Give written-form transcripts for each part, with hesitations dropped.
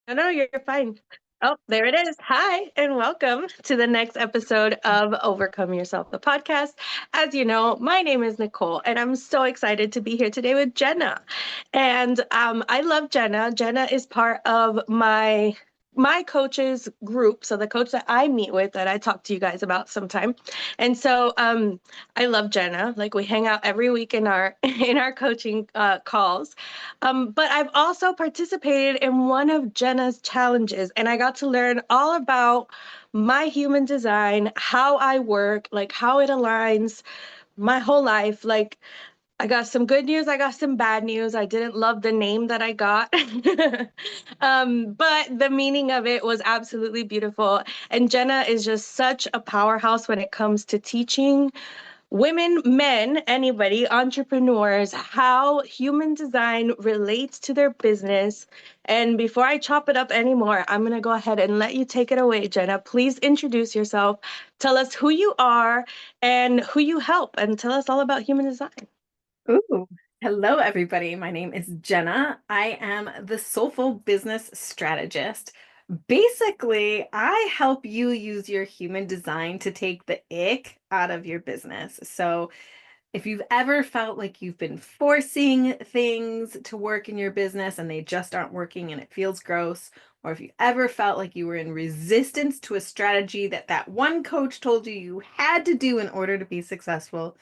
No, you're fine. Oh, there it is. Hi, and welcome to the next episode of Overcome Yourself, the podcast. As you know, my name is Nicole, and I'm so excited to be here today with Jenna. And I love Jenna. Jenna is part of my coaches group, so the coach that I meet with that I talk to you guys about sometime. And so I love Jenna. Like we hang out every week in our in our coaching calls. But I've also participated in one of Jenna's challenges, and I got to learn all about my human design, how I work, like how it aligns my whole life. Like, I got some good news, I got some bad news. I didn't love the name that I got, but the meaning of it was absolutely beautiful. And Jenna is just such a powerhouse when it comes to teaching women, men, anybody, entrepreneurs, how human design relates to their business. And before I chop it up anymore, I'm going to go ahead and let you take it away, Jenna. Please introduce yourself. Tell us who you are and who you help, and tell us all about human design. Ooh, hello everybody. My name is Jenna. I am the Soulful Business Strategist. Basically, I help you use your human design to take the ick out of your business. So, if you've ever felt like you've been forcing things to work in your business and they just aren't working and it feels gross, or if you ever felt like you were in resistance to a strategy that one coach told you you had to do in order to be successful,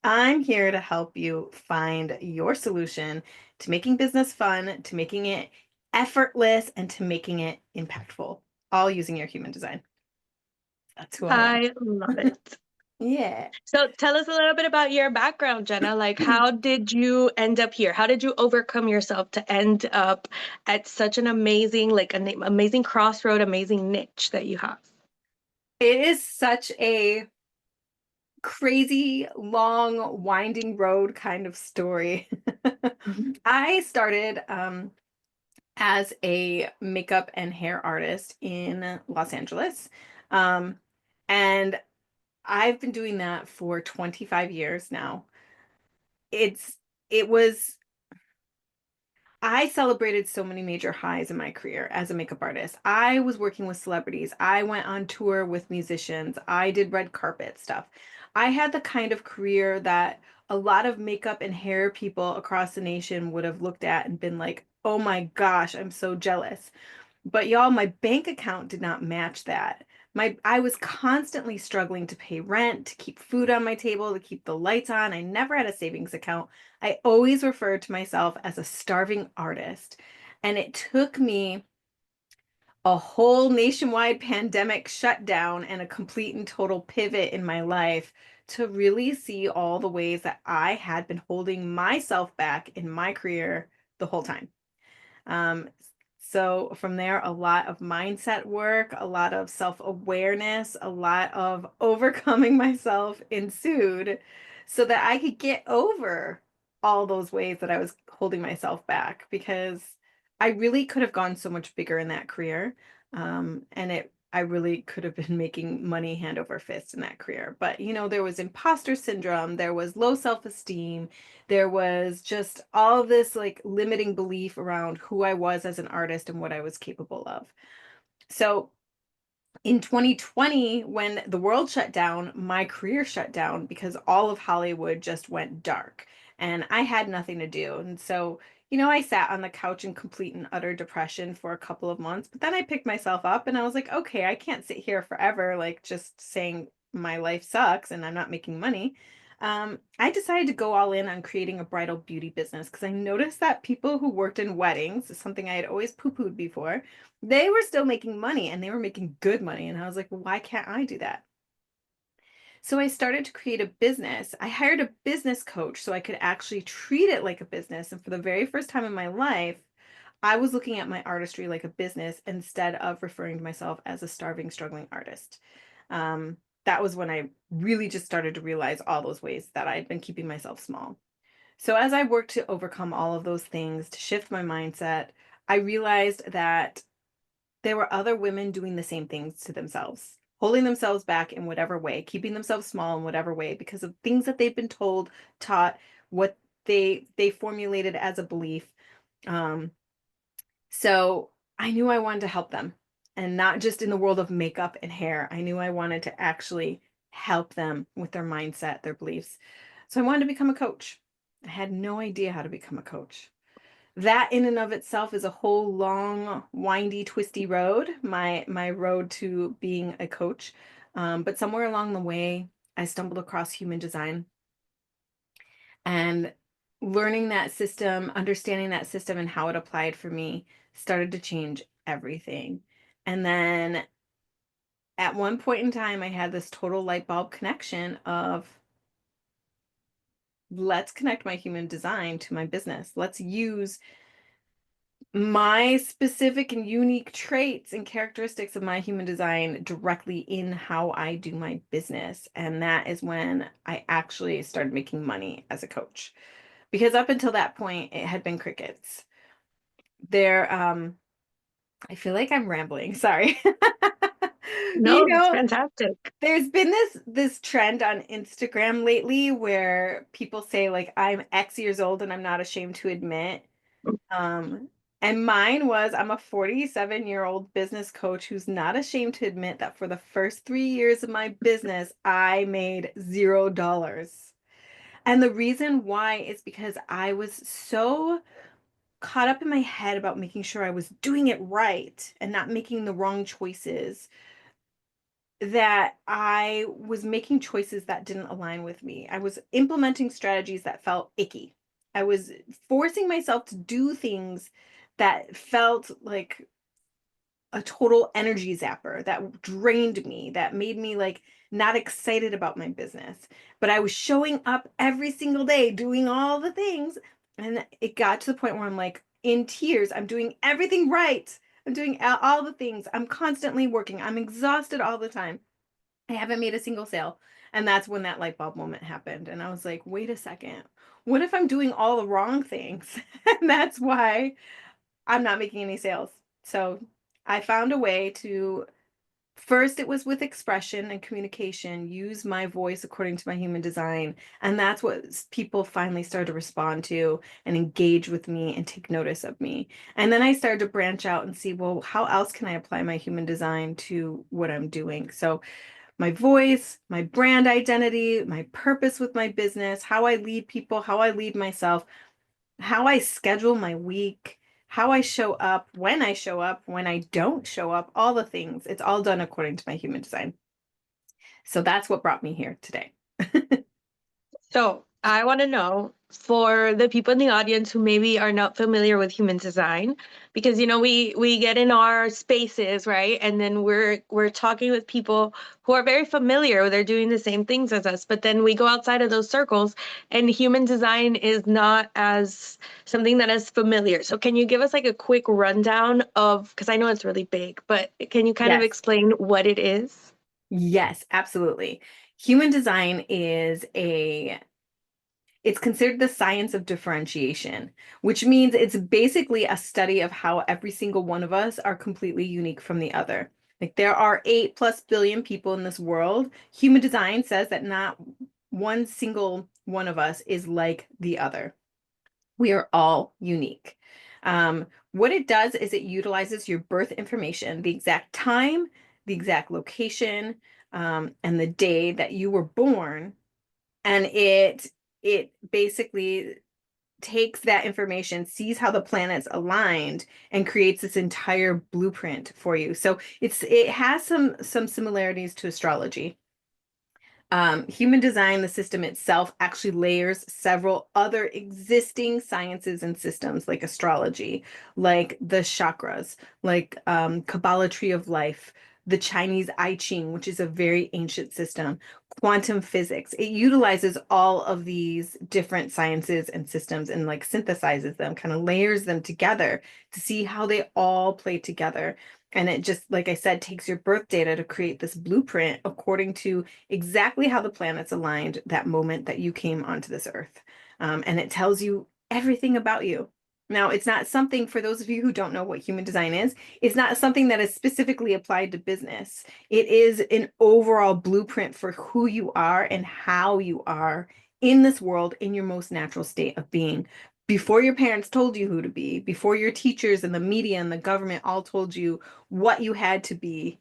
I'm here to help you find your solution to making business fun, to making it effortless, and to making it impactful, all using your human design. That's who I am. I love it. Yeah. So tell us a little bit about your background, Jenna. Like, how did you end up here? How did you overcome yourself to end up at such an amazing, like an amazing crossroad, amazing niche that you have? It is such a crazy, long, winding road kind of story. Mhm. I started as a makeup and hair artist in Los Angeles. Um, and I've been doing that for 25 years now. It's it was I celebrated so many major highs in my career as a makeup artist. I was working with celebrities. I went on tour with musicians. I did red carpet stuff. I had the kind of career that a lot of makeup and hair people across the nation would have looked at and been like, oh my gosh, I'm so jealous. But y'all, my bank account did not match that. I was constantly struggling to pay rent, to keep food on my table, to keep the lights on. I never had a savings account. I always referred to myself as a starving artist. And it took me a whole nationwide pandemic shutdown and a complete and total pivot in my life to really see all the ways that I had been holding myself back in my career the whole time. Um, so from there, a lot of mindset work, a lot of self-awareness, a lot of overcoming myself ensued so that I could get over all those ways that I was holding myself back because I really could have gone so much bigger in that career. I really could have been making money hand over fist in that career. But, there was imposter syndrome, there was low self-esteem, there was just all this like limiting belief around who I was as an artist and what I was capable of. So in 2020, when the world shut down, my career shut down because all of Hollywood just went dark and I had nothing to do. And so, I sat on the couch in complete and utter depression for a couple of months, but then I picked myself up and I was like, okay, I can't sit here forever, like just saying my life sucks and I'm not making money. I decided to go all in on creating a bridal beauty business because I noticed that people who worked in weddings, something I had always poo-pooed before, they were still making money and they were making good money. And I was like, well, why can't I do that? So I started to create a business. I hired a business coach so I could actually treat it like a business. And for the very first time in my life, I was looking at my artistry like a business instead of referring to myself as a starving, struggling artist. That was when I really just started to realize all those ways that I had been keeping myself small. So as I worked to overcome all of those things, to shift my mindset, I realized that there were other women doing the same things to themselves, holding themselves back in whatever way, keeping themselves small in whatever way because of things that they've been told, taught, what they formulated as a belief. Um, so I knew I wanted to help them, and not just in the world of makeup and hair. I knew I wanted to actually help them with their mindset, their beliefs. So I wanted to become a coach. I had no idea how to become a coach. That in and of itself is a whole long, windy, twisty road, my road to being a coach. But somewhere along the way, I stumbled across human design, and learning that system, understanding that system and how it applied for me started to change everything. And then at one point in time, I had this total light bulb connection of, let's connect my human design to my business. Let's use my specific and unique traits and characteristics of my human design directly in how I do my business. And that is when I actually started making money as a coach. Because up until that point, it had been crickets. There, I feel like I'm rambling, sorry. You No, it's know, fantastic. there's been this trend on Instagram lately where people say like I'm X years old and I'm not ashamed to admit. Um, and mine was, I'm a 47-year-old business coach who's not ashamed to admit that for the first 3 years of my business, I made $0. And the reason why is because I was so caught up in my head about making sure I was doing it right and not making the wrong choices, that I was making choices that didn't align with me. I was implementing strategies that felt icky. I was forcing myself to do things that felt like a total energy zapper, that drained me, that made me like not excited about my business. But I was showing up every single day, doing all the things. And it got to the point where I'm like in tears. I'm doing everything right. I'm doing all the things. I'm constantly working. I'm exhausted all the time. I haven't made a single sale. And that's when that light bulb moment happened. And I was like, wait a second. What if I'm doing all the wrong things? And that's why I'm not making any sales. So I found a way to, first, it was with expression and communication, use my voice according to my human design. And that's what people finally started to respond to and engage with me and take notice of me. And then I started to branch out and see, well, how else can I apply my human design to what I'm doing? So my voice, my brand identity, my purpose with my business, how I lead people, how I lead myself, how I schedule my week, how I show up, when I don't show up, all the things. It's all done according to my human design. So that's what brought me here today. So I want to know, for the people in the audience who maybe are not familiar with human design, because we get in our spaces, right? And then we're talking with people who are very familiar, they're doing the same things as us, but then we go outside of those circles and human design is not as something that is familiar. So can you give us like a quick rundown of, because I know it's really big, but can you kind of Yes. explain what it is? Yes, absolutely. Human design is it's considered the science of differentiation, which means it's basically a study of how every single one of us are completely unique from the other. Like there are 8+ billion people in this world. Human design says that not one single one of us is like the other. We are all unique. What it does is it utilizes your birth information, the exact time, the exact location, and the day that you were born, and it basically takes that information, sees how the planets aligned, and creates this entire blueprint for you. So it has some similarities to astrology. Human design, the system itself, actually layers several other existing sciences and systems like astrology, like the chakras, like Kabbalah tree of life, the Chinese I Ching, which is a very ancient system, quantum physics. It utilizes all of these different sciences and systems and like synthesizes them, kind of layers them together to see how they all play together. And it just, like I said, takes your birth data to create this blueprint according to exactly how the planets aligned that moment that you came onto this earth. And it tells you everything about you. Now, it's not something, for those of you who don't know what human design is, it's not something that is specifically applied to business. It is an overall blueprint for who you are and how you are in this world in your most natural state of being. before your parents told you who to be, before your teachers and the media and the government all told you what you had to be,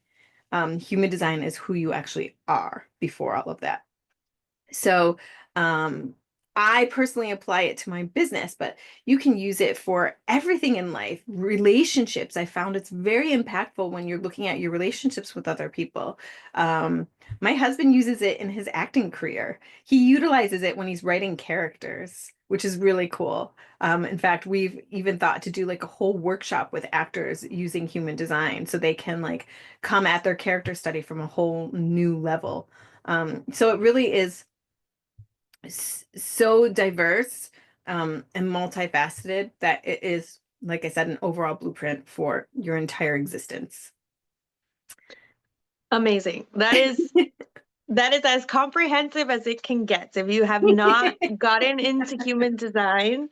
human design is who you actually are before all of that. So, um, I personally apply it to my business, but you can use it for everything in life. Relationships, I found it's very impactful when you're looking at your relationships with other people. Um, my husband uses it in his acting career. He utilizes it when he's writing characters, which is really cool. In fact, we've even thought to do like a whole workshop with actors using human design so they can like come at their character study from a whole new level. So it really is so diverse, and multifaceted that it is, like I said, an overall blueprint for your entire existence. Amazing. That is as comprehensive as it can get. If you have not gotten into human design,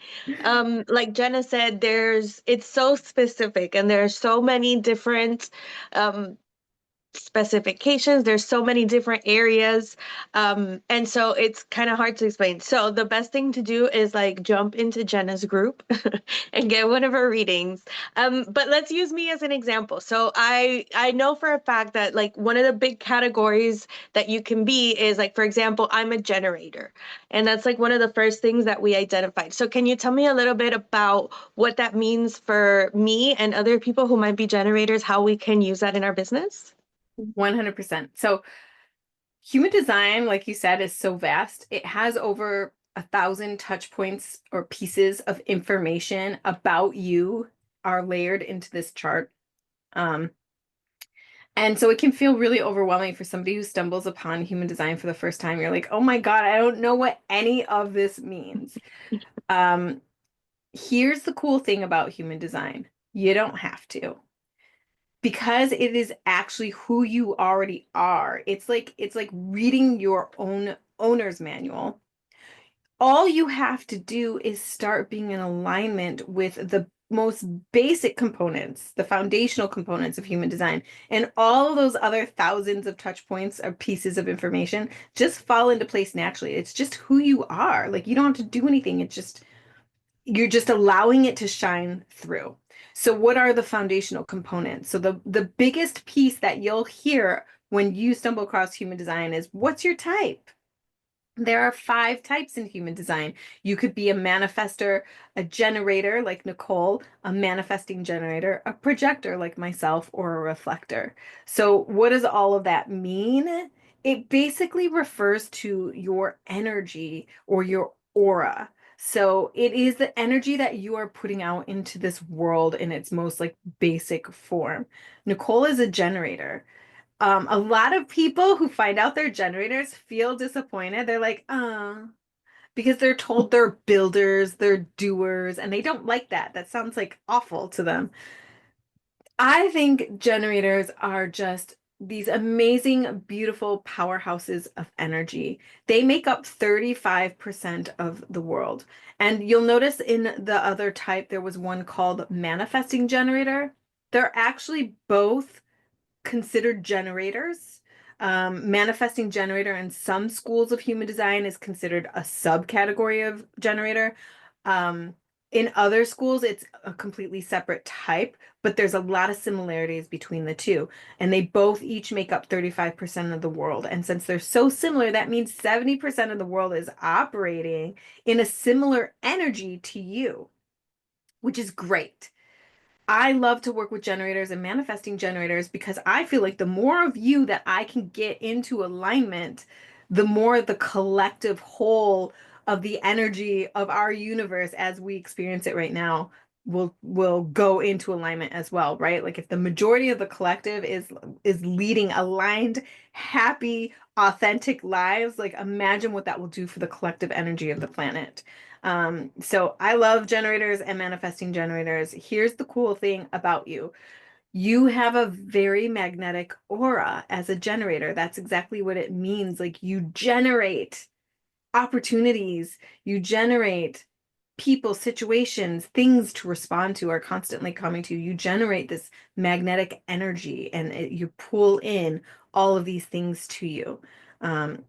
like Jenna said, it's so specific and there are so many different um, specifications. There's so many different areas. And so it's kind of hard to explain. So the best thing to do is like jump into Jenna's group and get one of her readings. But let's use me as an example. So I know for a fact that like one of the big categories that you can be is like, for example, I'm a generator. And that's like one of the first things that we identified. So can you tell me a little bit about what that means for me and other people who might be generators, how we can use that in our business? 100%. So human design, like you said, is so vast. It has over 1,000 touch points or pieces of information about you are layered into this chart. Um, and so it can feel really overwhelming for somebody who stumbles upon human design for the first time. You're like, oh my God, I don't know what any of this means. Um, Here's the cool thing about human design. You don't have to. Because it is actually who you already are. It's like reading your own owner's manual. All you have to do is start being in alignment with the most basic components, the foundational components of human design. And all of those other thousands of touch points or pieces of information just fall into place naturally. It's just who you are. Like you don't have to do anything. It's just you're just allowing it to shine through. So what are the foundational components? So the biggest piece that you'll hear when you stumble across human design is what's your type? There are 5 types in human design. You could be a manifester, a generator like Nicole, a manifesting generator, a projector like myself, or a reflector. So what does all of that mean? It basically refers to your energy or your aura. So it is the energy that you are putting out into this world in its most like basic form. Nicole is a generator. A lot of people who find out they're generators feel disappointed. They're like, because they're told they're builders, they're doers, and they don't like that. That sounds like awful to them. I think generators are just these amazing, beautiful powerhouses of energy. They make up 35% of the world. And you'll notice in the other type, there was one called manifesting generator. They're actually both considered generators. Manifesting generator in some schools of human design is considered a subcategory of generator. Um, in other schools, it's a completely separate type, but there's a lot of similarities between the two. And they both each make up 35% of the world. And since they're so similar, that means 70% of the world is operating in a similar energy to you, which is great. I love to work with generators and manifesting generators because I feel like the more of you that I can get into alignment, the more the collective whole of the energy of our universe as we experience it right now will go into alignment as well, right? Like if the majority of the collective is leading aligned, happy, authentic lives, like imagine what that will do for the collective energy of the planet. So I love generators and manifesting generators. Here's the cool thing about you. You have a very magnetic aura as a generator. That's exactly what it means. Like you generate opportunities, you generate people, situations, things to respond to are constantly coming to you. You generate this magnetic energy and you pull in all of these things to you.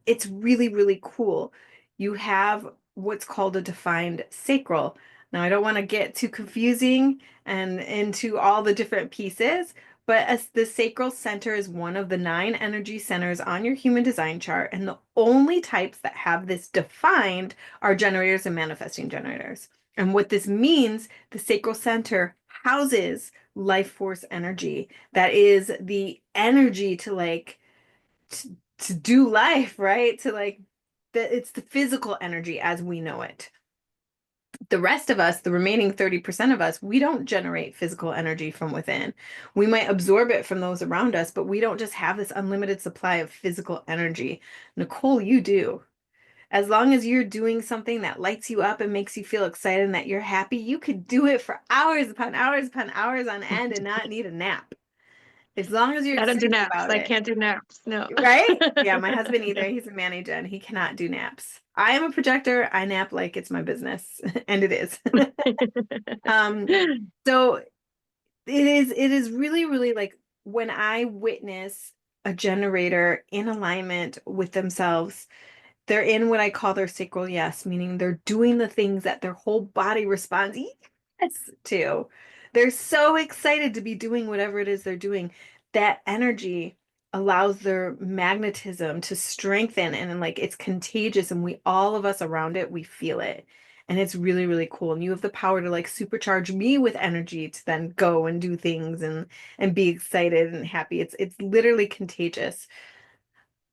It's really, really cool. You have what's called a defined sacral. Now, I don't want to get too confusing and into all the different pieces, but as the sacral center is one of the 9 energy centers on your human design chart, and the only types that have this defined are generators and manifesting generators. And what this means, the sacral center houses life force energy. That is the energy to to do life, right? To it's the physical energy as we know it. The rest of us, the remaining 30% of us, we don't generate physical energy from within. We might absorb it from those around us, but we don't just have this unlimited supply of physical energy. Nicole, you do. As long as you're doing something that lights you up and makes you feel excited and that you're happy, you could do it for hours upon hours upon hours on end and not need a nap. As long as you're I don't do excited naps. about I it. can't do naps. No. Right? Yeah, my husband either. He's a manager and he cannot do naps. I am a projector. I nap like it's my business, and it is. Um, so it is really, really like when I witness a generator in alignment with themselves, they're in what I call their sacral yes, meaning they're doing the things that their whole body responds yes to. They're so excited to be doing whatever it is they're doing. That energy allows their magnetism to strengthen and like it's contagious and we all of us around it, we feel it. And it's really, really cool. And you have the power to like supercharge me with energy to then go and do things and be excited and happy. It's literally contagious.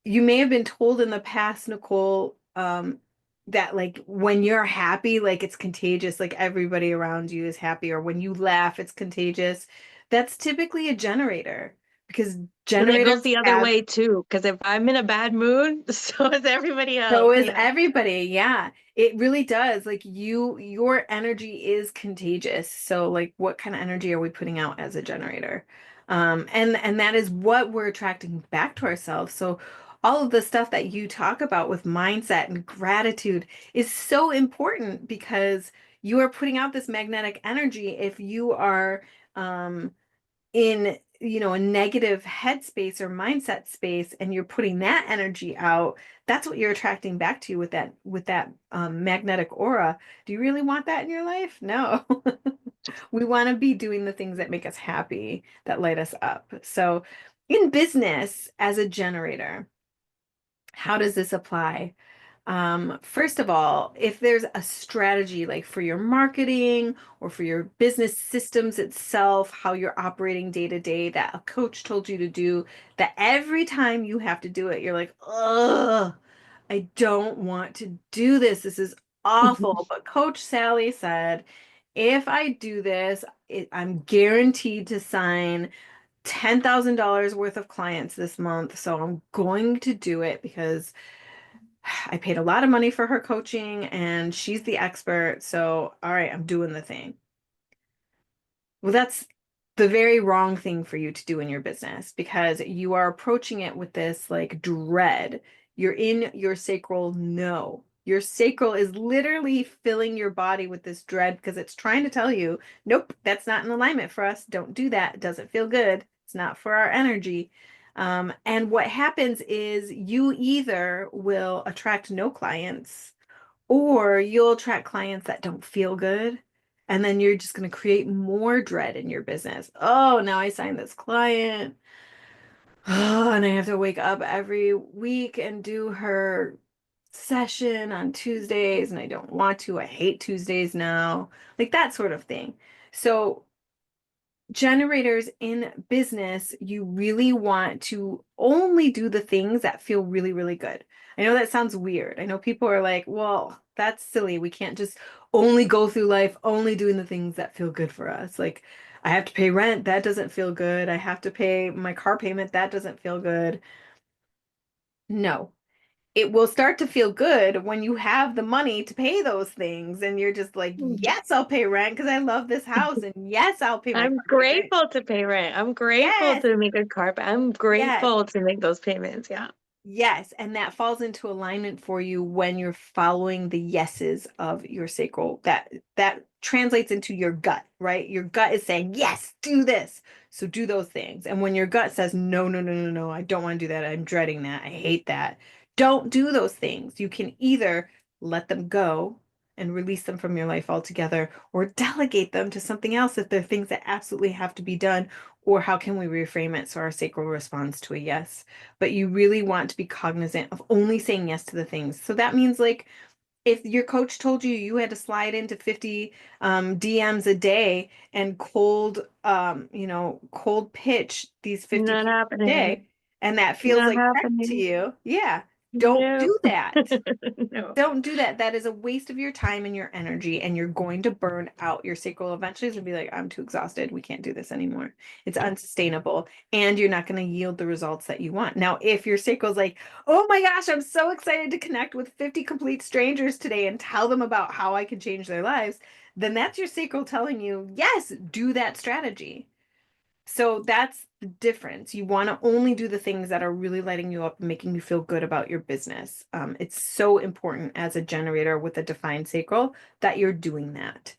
You may have been told in the past, Nicole, that like when you're happy, like it's contagious, like everybody around you is happy, or when you laugh, it's contagious. That's typically a generator because And it goes generators the other have way too, because if I'm in a bad mood, so is everybody so else. is Yeah. everybody. Yeah, it really does. Like your energy is contagious. So like what kind of energy are we putting out as a generator? And that is what we're attracting back to ourselves. So all of the stuff that you talk about with mindset and gratitude is so important because you are putting out this magnetic energy if you are in a negative headspace or mindset space and you're putting that energy out, that's what you're attracting back to you with that magnetic aura. Do you really want that in your life? No. We want to be doing the things that make us happy, that light us up. So in business as a generator, how does this apply? First of all, if there's a strategy like for your marketing or for your business systems itself, how you're operating day to day, that a coach told you to do, that every time you have to do it, you're like, ugh, I don't want to do this. This is awful. But Coach Sally said, if I do this, I'm guaranteed to sign $10,000 worth of clients this month. So I'm going to do it because I paid a lot of money for her coaching and she's the expert. So, all right, I'm doing the thing. Well, that's the very wrong thing for you to do in your business because you are approaching it with this like dread. You're in your sacral no. Your sacral is literally filling your body with this dread because it's trying to tell you, nope, that's not in alignment for us. Don't do that. It doesn't feel good. It's not for our energy. And what happens is you either will attract no clients or you'll attract clients that don't feel good. And then you're just going to create more dread in your business. Oh, now I signed this client. Oh, and I have to wake up every week and do her session on Tuesdays. And I don't want to. I hate Tuesdays now. Like that sort of thing. So generators in business, you really want to only do the things that feel really, really good. I know that sounds weird. I know people are like, well, that's silly. We can't just only go through life only doing the things that feel good for us. Like, I have to pay rent. That doesn't feel good. I have to pay my car payment. That doesn't feel good. No, it will start to feel good when you have the money to pay those things and you're just like, yes, I'll pay rent because I love this house and yes, I'll pay my I'm car payment. grateful to pay rent. I'm grateful Yes, to make a carpet. I'm yes, grateful to make those payments. Yeah. yes. And that falls into alignment for you when you're following the yeses of your sacral. That translates into your gut, right? Your gut is saying, yes, do this. So do those things. And when your gut says, no, no, no, no, no, I don't want to do that. I'm dreading that. I hate that. Don't do those things. You can either let them go and release them from your life altogether, or delegate them to something else if they're things that absolutely have to be done, or how can we reframe it so our sacral responds to a yes? But you really want to be cognizant of only saying yes to the things. So that means like if your coach told you you had to slide into 50 DMs a day and cold pitch these 50 Not people a happening. day, and that feels Not like heck to happening. you, yeah, don't No. do that. No. Don't do that. That is a waste of your time and your energy, and you're going to burn out. Your sacral eventually is going to be like, I'm too exhausted. We can't do this anymore. It's unsustainable, and you're not going to yield the results that you want. Now, if your sacral is like, oh my gosh, I'm so excited to connect with 50 complete strangers today and tell them about how I can change their lives, then that's your sacral telling you, yes, do that strategy. So that's the difference. You want to only do the things that are really lighting you up and making you feel good about your business. It's so important as a generator with a defined sacral that you're doing that.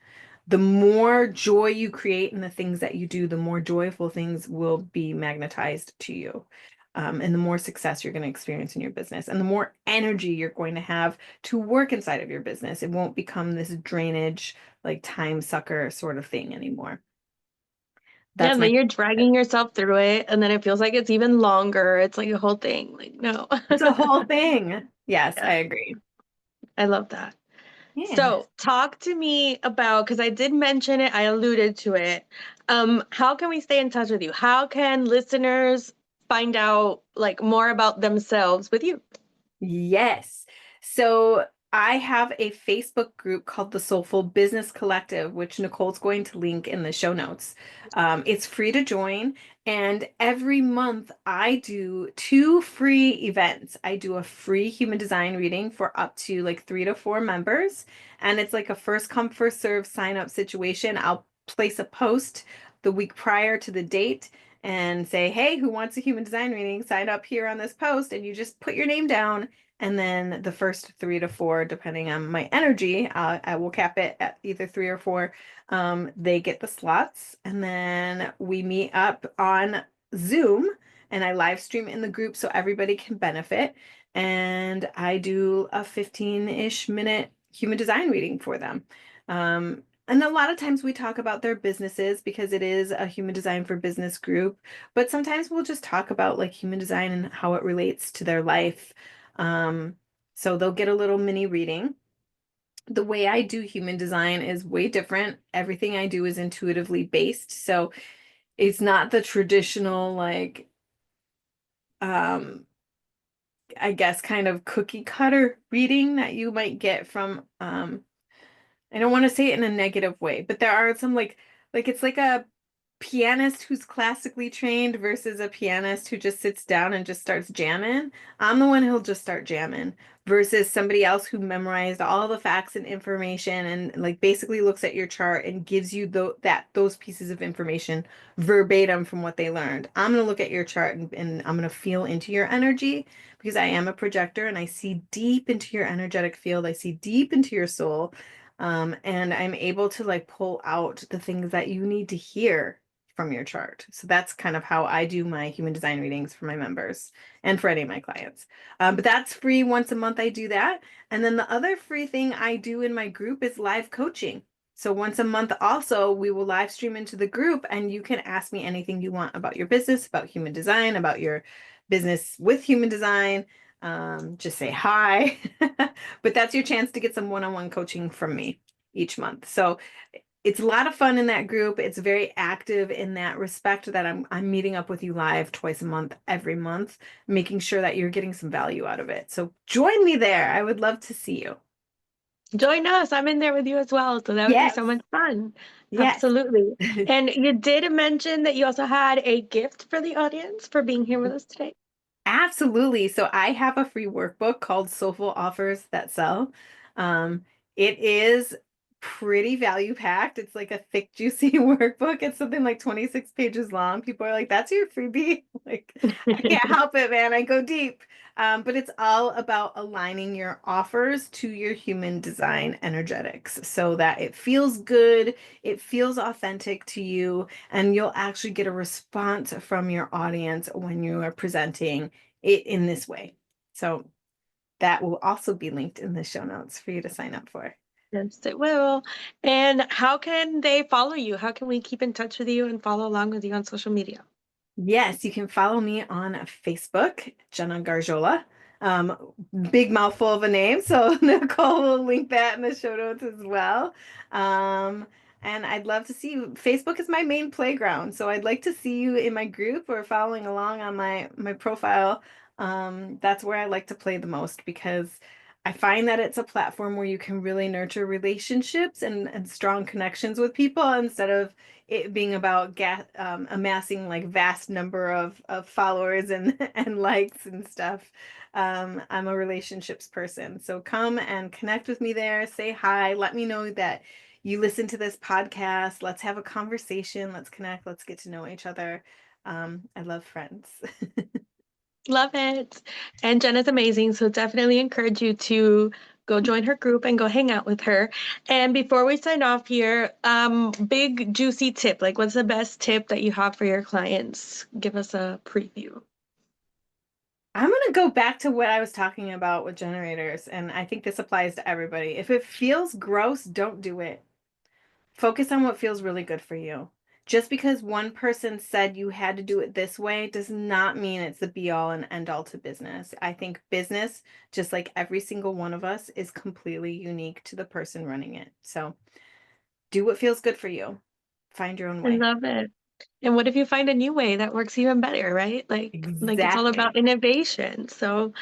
The more joy you create in the things that you do, the more joyful things will be magnetized to you. And the more success you're going to experience in your business, and the more energy you're going to have to work inside of your business. It won't become this drainage, like time sucker sort of thing anymore. Yeah, That's and my then you're dragging yourself through it, and then it feels like it's even longer. It's like a whole thing. Like, no. It's a whole thing. Yes, I Yeah, agree. I love that. Yeah. So, talk to me about, because I did mention it, I alluded to it. How can we stay in touch with you? How can listeners find out like more about themselves with you? Yes. So I have a Facebook group called the Soulful Business Collective, which Nicole's going to link in the show notes. It's free to join. And every month I do 2 free events. I do a free human design reading for up to like 3 to 4 members. And it's like a first come, first serve sign up situation. I'll place a post the week prior to the date and say, hey, who wants a human design reading? Sign up here on this post. And you just put your name down. And then the first 3 to 4, depending on my energy, I will cap it at either 3 or 4. They get the slots. And then we meet up on Zoom and I live stream in the group so everybody can benefit. And I do a 15-ish minute human design reading for them. And a lot of times we talk about their businesses because it is a human design for business group, but sometimes we'll just talk about like human design and how it relates to their life. Um, so they'll get a little mini reading. The way I do human design is way different. Everything I do is intuitively based. So it's not the traditional, like, um, I guess, kind of cookie cutter reading that you might get from I don't want to say it in a negative way, but there are some like it's like a pianist who's classically trained versus a pianist who just sits down and just starts jamming. I'm the one who'll just start jamming versus somebody else who memorized all the facts and information and like basically looks at your chart and gives you those pieces of information verbatim from what they learned. I'm going to look at your chart and I'm going to feel into your energy because I am a projector and I see deep into your energetic field. I see deep into your soul. And I'm able to like pull out the things that you need to hear from your chart. So that's kind of how I do my human design readings for my members and for any of my clients. But that's free once a month. I do that. And then the other free thing I do in my group is live coaching. So once a month also, we will live stream into the group and you can ask me anything you want about your business, about human design, about your business with human design. Just say hi. But that's your chance to get some one-on-one coaching from me each month. So it's a lot of fun in that group. It's very active in that respect that I'm meeting up with you live twice a month, every month, making sure that you're getting some value out of it. So join me there. I would love to see you. Join us. I'm in there with you as well. So that would be Yes. so much fun. Yes. Absolutely. And you did mention that you also had a gift for the audience for being here with us today. Absolutely. So I have a free workbook called Soulful Offers That Sell. It is pretty value packed. It's like a thick, juicy workbook. It's something like 26 pages long. People are like, that's your freebie. Like, I can't help it, man. I go deep. But it's all about aligning your offers to your human design energetics so that it feels good, it feels authentic to you, and you'll actually get a response from your audience when you are presenting it in this way. So that will also be linked in the show notes for you to sign up for. Yes, it will. And how can they follow you? How can we keep in touch with you and follow along with you on social media? Yes, you can follow me on Facebook, Jenna Gargiola. Big mouthful of a name, so Nicole will link that in the show notes as well. Um, and I'd love to see you. Facebook is my main playground, so I'd like to see you in my group or following along on my profile. That's where I like to play the most because I find that it's a platform where you can really nurture relationships and strong connections with people instead of it being about amassing like vast number of followers and and likes and stuff. I'm a relationships person, so come and connect with me there. Say hi. Let me know that you listen to this podcast. Let's have a conversation. Let's connect. Let's get to know each other. I love friends. Love it. And Jenna's amazing. So definitely encourage you to go join her group and go hang out with her. And before we sign off here, big juicy tip. Like, what's the best tip that you have for your clients? Give us a preview. I'm going to go back to what I was talking about with generators, and I think this applies to everybody. If it feels gross, don't do it. Focus on what feels really good for you. Just because one person said you had to do it this way does not mean it's the be all and end all to business. I think business, just like every single one of us, is completely unique to the person running it. So do what feels good for you. Find your own I way. love it. And what if you find a new way that works even better, right? Like it's all Exactly. about innovation. So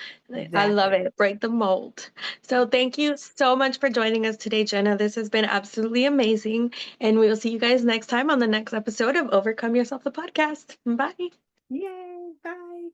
I love Exactly. it. Break the mold. So thank you so much for joining us today, Jenna. This has been absolutely amazing. And we will see you guys next time on the next episode of Overcome Yourself, the podcast. Bye. Yay. Bye.